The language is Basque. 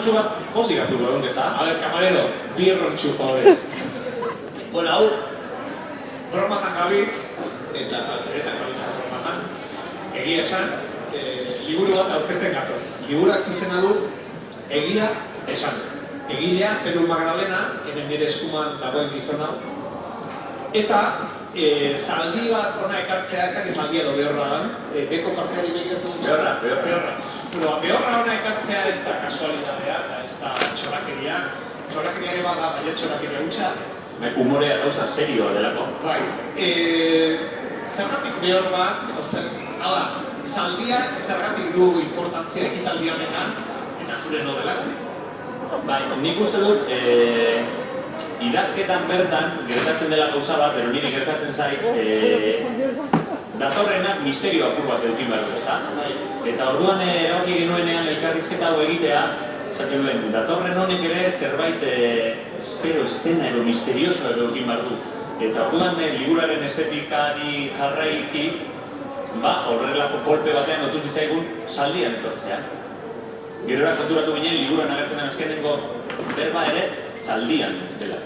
birrontxu bat pozik hartuko egun, ez da? A ver, camarero, birrontxu favorez. Bueno, hau, bromatan gabitz, eta talteretan gabitza bromatan, egia esan, liburu bat aurkezten gatoz. Liburak izena du, egia esan. Egilea, Peru Magdalena, hemen nire eskuman dagoen gizona. Eta, zaldi bat ona ekartzea, ez dakiz zaldia edo behorra dan, beko karteari begiratu dut. Behorra. Behorra ona ekartzea ez da kasualidadea, eta ez da txorakeria. Txorakeria ere bada, baina txorakeria hutsa. Humorea gauza serioa delako. Bai, zergatik behor bat, hala, zaldiak zergatik du importantzia ekitaldi honetan, eta zure novelak. Bai, nik uste dut, idazketan bertan gertatzen dela gauza bat, pero niri gertatzen zait, datorrenak misterio apur bat edukin behar du, ezta? Eta orduan erabaki genuenean elkarrizketa hau egitea, esaten duen, datorren honek ere zerbait espero, estena edo misterioso edukin behar du. Eta orduan liburaren estetikari jarraiki, horrelako kolpe batean otu zitzaigun zaldian etortzea. Gerora konturatu ginen, liburuan agertzen den azkenengo berba ere zaldian dela.